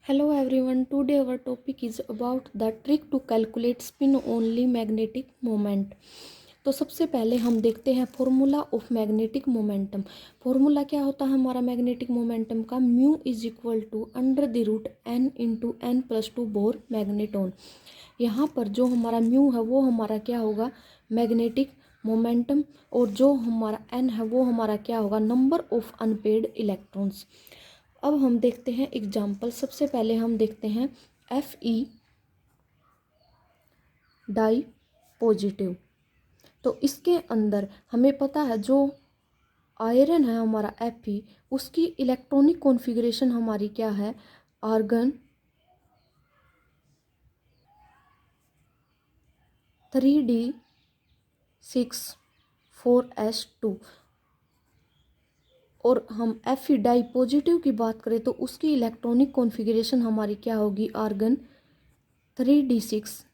Hello everyone, today our topic is about the trick to calculate spin only magnetic moment। तो सबसे पहले हम देखते हैं formula of magnetic moment. Formula क्या होता है हमारा मैग्नेटिक मोमेंटम का? Mu is equal to under the root n into n plus two Bohr magneton. यहाँ पर जो हमारा म्यू है वो हमारा क्या होगा? मैग्नेटिक मोमेंटम, और जो हमारा एन है वो हमारा क्या होगा? Number of unpaired electrons. अब हम देखते हैं एग्जाम्पल। सबसे पहले हम देखते हैं Fe डाई पॉजिटिव। तो इसके अंदर हमें पता है जो आयरन है हमारा Fe, उसकी इलेक्ट्रॉनिक कॉन्फ़िगरेशन हमारी क्या है? Argon 3d6 4s2। और हम Fe डाई पॉजिटिव की बात करें तो उसकी इलेक्ट्रॉनिक कॉन्फ़िगरेशन हमारी क्या होगी? आर्गन 3d6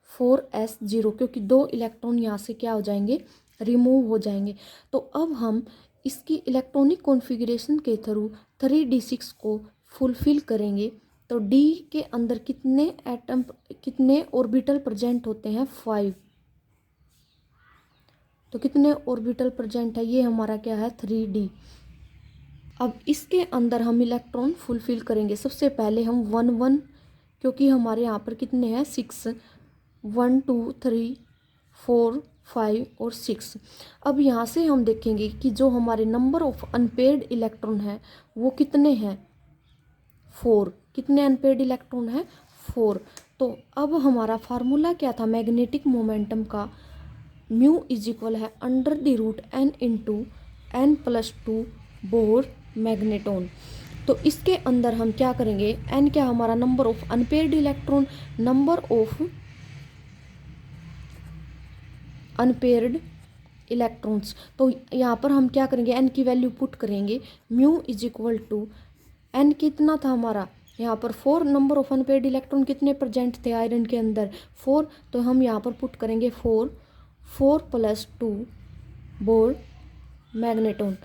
4s0, क्योंकि दो इलेक्ट्रॉन यहाँ से क्या हो जाएंगे? रिमूव हो जाएंगे। तो अब हम इसकी इलेक्ट्रॉनिक कॉन्फ़िगरेशन के थ्रू 3d6 को फुलफिल करेंगे। तो d के अंदर कितने एटम, कितने ऑर्बिटल प्रेजेंट होते हैं? 5। तो कितने ऑर्बिटल प्रेजेंट है? ये हमारा क्या है? 3d। अब इसके अंदर हम इलेक्ट्रॉन फुलफिल करेंगे। सबसे पहले हम 1 1, क्योंकि हमारे यहाँ पर कितने हैं? 6, 1 2 3 4 5 और 6। अब यहाँ से हम देखेंगे कि जो हमारे नंबर ऑफ अनपेड इलेक्ट्रॉन है वो कितने हैं? 4। कितने अनपेड इलेक्ट्रॉन हैं? 4। तो अब हमारा फार्मूला क्या था मैग्नेटिक मोमेंटम का? म्यू इज इक्वल है under the root n into n plus 2 Bohr magneton. तो इसके अंदर हम क्या करेंगे? एन क्या हमारा? Number of unpaid electron, number of unpaired electrons. तो यहाँ पर हम क्या करेंगे? एन की वैल्यू पुट करेंगे। Mu is equal to n कितना था हमारा? यहाँ पर 4। नंबर ऑफ अनपेयर्ड इलेक्ट्रॉन कितने प्रेजेंट थे आयरन के अंदर? 4। तो हम यहाँ पर पुट करेंगे 4 plus 2 Bohr magneton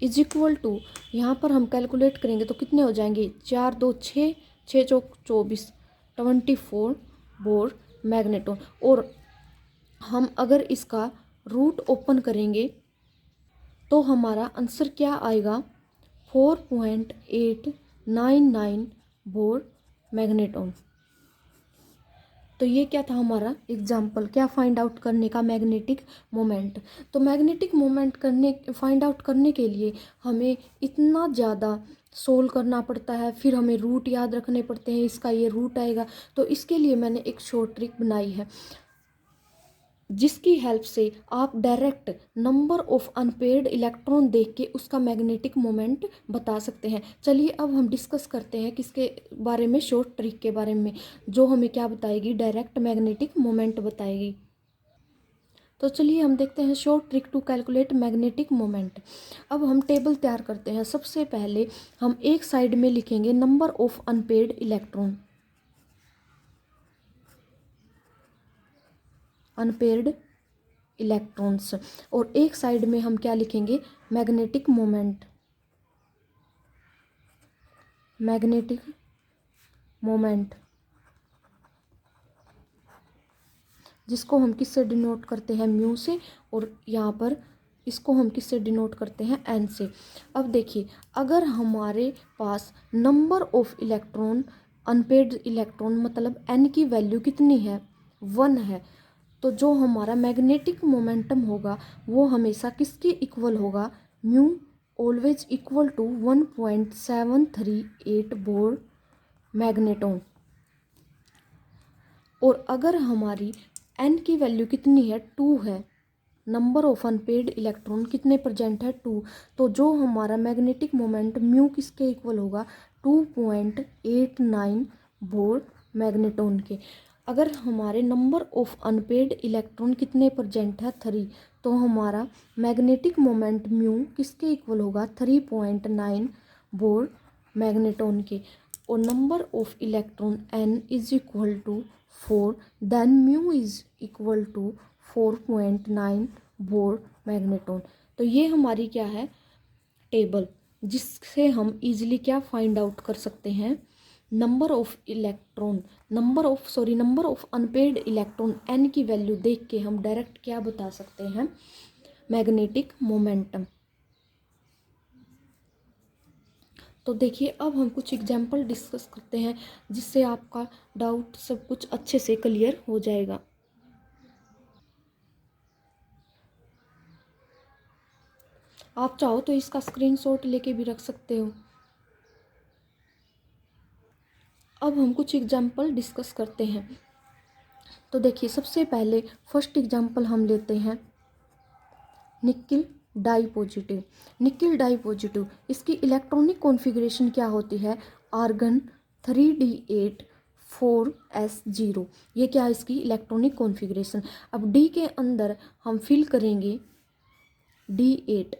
is equal to, यहाँ पर हम कैलकुलेट करेंगे तो कितने हो जाएंगे? 4 2 6, 6 चौक 24, 24 बोर मैग्नेटोन। और हम अगर इसका रूट ओपन करेंगे तो हमारा आंसर क्या आएगा? 4.899 बोर मैग्नेटोन। तो ये क्या था हमारा एग्जाम्पल, क्या फाइंड आउट करने का? Magnetic moment. तो मैग्नेटिक मोमेंट फाइंड आउट करने के लिए हमें इतना ज़्यादा सोल्व करना पड़ता है, फिर हमें रूट याद रखने पड़ते हैं, इसका ये रूट आएगा। तो इसके लिए मैंने एक शॉर्ट ट्रिक बनाई है जिसकी हेल्प से आप direct number of unpaired electron देख के उसका मैग्नेटिक मोमेंट बता सकते हैं। चलिए अब हम डिस्कस करते हैं किसके बारे में? शॉर्ट ट्रिक के बारे में, जो हमें क्या बताएगी? डायरेक्ट मैग्नेटिक मोमेंट बताएगी। तो चलिए हम देखते हैं short trick to calculate magnetic moment. अब हम टेबल तैयार करते हैं। सबसे पहले हम एक साइड में लिखेंगे number of unpaired electron, unpaired electrons, और एक साइड में हम क्या लिखेंगे? मैग्नेटिक मोमेंट, मैग्नेटिक मोमेंट, जिसको हम किससे डिनोट करते हैं? म्यू से, और यहाँ पर इसको हम किससे डिनोट करते हैं? एन से। अब देखिए, अगर हमारे पास number of electron, unpaid electron मतलब एन की वैल्यू कितनी है? 1 है। तो जो हमारा मैग्नेटिक मोमेंटम होगा वो हमेशा किसके इक्वल होगा? Mu always equal to 1.738 Bohr magneton. और अगर हमारी एन की वैल्यू कितनी है? 2 है। नंबर ऑफ अनपेड इलेक्ट्रॉन कितने प्रेजेंट है? 2। तो जो हमारा मैग्नेटिक मोमेंट म्यू किसके इक्वल होगा? 2.89 बोर मैग्नेटोन के। अगर हमारे नंबर ऑफ अनपेड इलेक्ट्रॉन कितने प्रेजेंट है? 3। तो हमारा मैग्नेटिक मोमेंट म्यू किसके इक्वल होगा? 3.9 बोर मैग्नेटोन के। और number of electron n is equal to 4, then mu is equal to 4.9 Bohr magneton. तो ये हमारी क्या है? टेबल, जिससे हम इजीली क्या फाइंड आउट कर सकते हैं? Number of unpaid electron n की वैल्यू देख के हम डायरेक्ट क्या बता सकते हैं, मैग्नेटिक मोमेंटम। तो देखिए अब हम कुछ एग्जाम्पल डिस्कस करते हैं जिससे आपका डाउट सब कुछ अच्छे से क्लियर हो जाएगा। आप चाहो तो इसका स्क्रीनशॉट लेके भी रख सकते हो। अब हम कुछ एग्जाम्पल डिस्कस करते हैं। तो देखिए सबसे पहले फर्स्ट एग्जाम्पल हम लेते हैं nickel di positive. Nickel di positive, इसकी इलेक्ट्रॉनिक कॉन्फ़िगरेशन क्या होती है, आर्गन 3d8 4s0। ये क्या है इसकी इलेक्ट्रॉनिक कॉन्फ़िगरेशन। अब डी के अंदर हम फिल करेंगे d8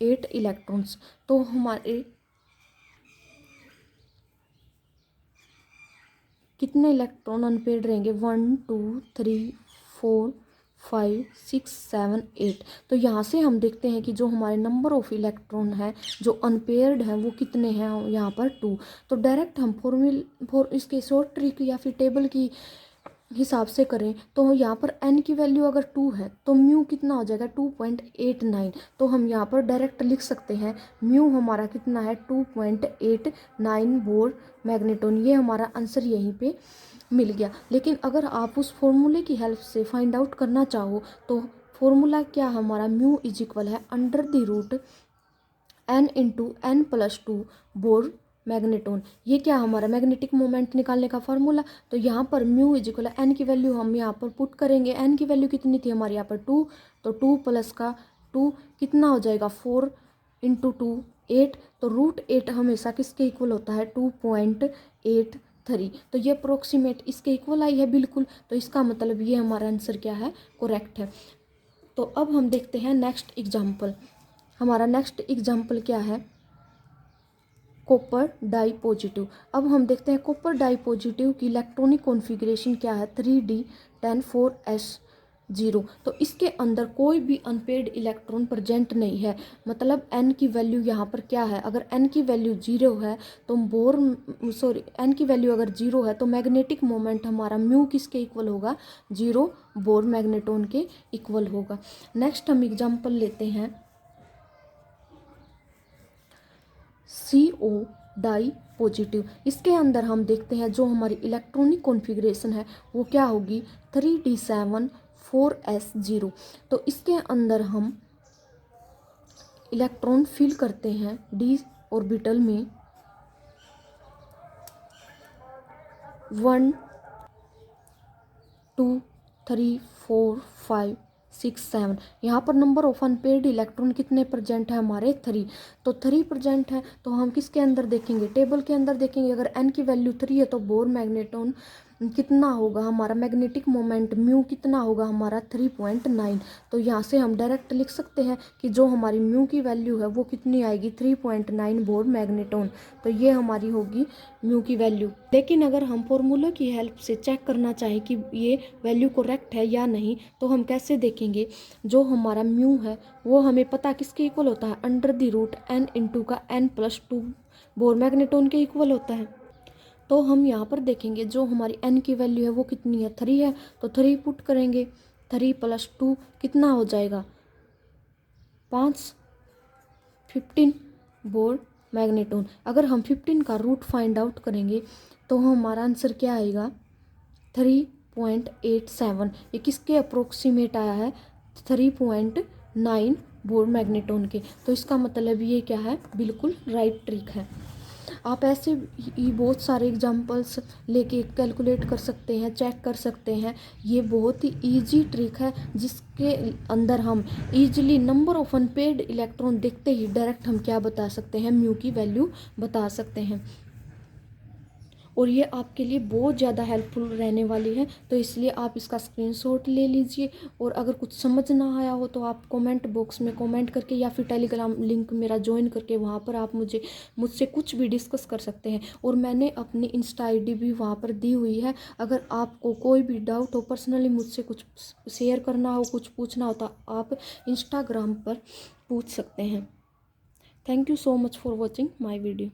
8 इलेक्ट्रॉन्स, तो हमारे कितने इलेक्ट्रॉन अनपेड रहेंगे, 1 2 3 4 5 6 7 8। तो यहाँ से हम देखते हैं कि जो हमारे नंबर ऑफ इलेक्ट्रॉन है जो अनपेयर्ड हैं वो कितने हैं, यहाँ पर 2। तो डायरेक्ट हम इसके शॉर्ट ट्रिक या फिर टेबल की हिसाब से करें तो यहाँ पर n की वैल्यू अगर 2 है तो म्यू कितना हो जाएगा 2.89। तो हम यहाँ पर डायरेक्ट लिख सकते हैं म्यू हमारा कितना है 2.89 बोर मैग्नेटॉन। ये हमारा आंसर यहीं पे मिल गया। लेकिन अगर आप उस फॉर्मूले की हेल्प से फाइंड आउट करना चाहो तो फॉर्मूला क्या हमारा म्यू इज इक्वल है under the root n into n+2 Bohr magneton. ये क्या हमारा मैग्नेटिक मोमेंट निकालने का फार्मूला। तो यहाँ पर म्यू इज इक्वल एन की वैल्यू हम यहाँ पर पुट करेंगे। एन की वैल्यू कितनी थी हमारे यहाँ पर 2, तो 2 प्लस का 2 कितना हो जाएगा 4 इंटू 2 8। तो √8 हमेशा किसके इक्वल होता है 2.83। तो ये अप्रोक्सीमेट इसके इक्वल आई है बिल्कुल। तो इसका मतलब ये हमारा आंसर क्या है, करेक्ट है। तो अब हम देखते हैं नेक्स्ट एग्जाम्पल। हमारा नेक्स्ट एग्जाम्पल क्या है, कॉपर डाई पॉजिटिव। अब हम देखते हैं कॉपर डाई पॉजिटिव की इलेक्ट्रॉनिक कॉन्फ़िगरेशन क्या है, 3d10 4s0। तो इसके अंदर कोई भी अनपेड इलेक्ट्रॉन प्रेजेंट नहीं है। मतलब n की वैल्यू यहाँ पर क्या है, अगर n की वैल्यू 0 है तो n की वैल्यू अगर 0 है तो मैग्नेटिक मोमेंट हमारा म्यू किसके इक्वल होगा, 0 बोर मैग्नेटॉन के इक्वल होगा। नेक्स्ट हम एग्जाम्पल लेते हैं CO डाई पॉजिटिव। इसके अंदर हम देखते हैं जो हमारी इलेक्ट्रॉनिक कॉन्फ़िगरेशन है वो क्या होगी 3d7 4s0। तो इसके अंदर हम इलेक्ट्रॉन फिल करते हैं d ऑर्बिटल में 1 2 3 4 5 6 7। यहाँ पर नंबर ऑफ अनपेड इलेक्ट्रॉन कितने प्रेजेंट है हमारे 3। तो 3 प्रेजेंट है तो हम किसके अंदर देखेंगे, टेबल के अंदर देखेंगे। अगर n की वैल्यू 3 है तो बोर मैग्नेटॉन कितना होगा, हमारा मैग्नेटिक मोमेंट म्यू कितना होगा हमारा 3.9। तो यहाँ से हम डायरेक्ट लिख सकते हैं कि जो हमारी म्यू की वैल्यू है वो कितनी आएगी 3.9 बोर मैग्नेटॉन। तो ये हमारी होगी म्यू की वैल्यू। लेकिन अगर हम फॉर्मूला की हेल्प से चेक करना चाहें कि ये वैल्यू करेक्ट है या नहीं तो हम कैसे देखेंगे, जो हमारा म्यू है वो हमें पता किसके इक्वल होता है, under the root n into का n+2 बोर मैग्नेटॉन के इक्वल होता है। तो हम यहाँ पर देखेंगे जो हमारी n की वैल्यू है वो कितनी है 3 है, तो 3 पुट करेंगे, 3 + 2 कितना हो जाएगा 5 15 बोर मैग्नेटॉन। अगर हम 15 का रूट फाइंड आउट करेंगे तो हमारा आंसर क्या आएगा 3.87। ये किसके अप्रोक्सीमेट आया है 3.9 बोर मैग्नेटॉन के। तो इसका मतलब ये क्या है, बिल्कुल राइट ट्रिक है। आप ऐसे ही बहुत सारे एग्जांपल्स लेके कैलकुलेट कर सकते हैं, चेक कर सकते हैं। ये बहुत ही इजी ट्रिक है जिसके अंदर हम easily number of unpaid electron देखते ही डायरेक्ट हम क्या बता सकते हैं, म्यू की वैल्यू बता सकते हैं। और ये आपके लिए बहुत ज़्यादा हेल्पफुल रहने वाली है। तो इसलिए आप इसका स्क्रीनशॉट ले लीजिए। और अगर कुछ समझ ना आया हो तो आप कमेंट बॉक्स में कमेंट करके या फिर टेलीग्राम लिंक मेरा ज्वाइन करके वहाँ पर आप मुझसे कुछ भी डिस्कस कर सकते हैं। और मैंने अपनी इंस्टा ID भी वहाँ पर दी हुई है। अगर आपको कोई भी डाउट हो, पर्सनली मुझसे कुछ शेयर करना हो, कुछ पूछना हो तो आप इंस्टाग्राम पर पूछ सकते हैं। Thank you so much for watching my video.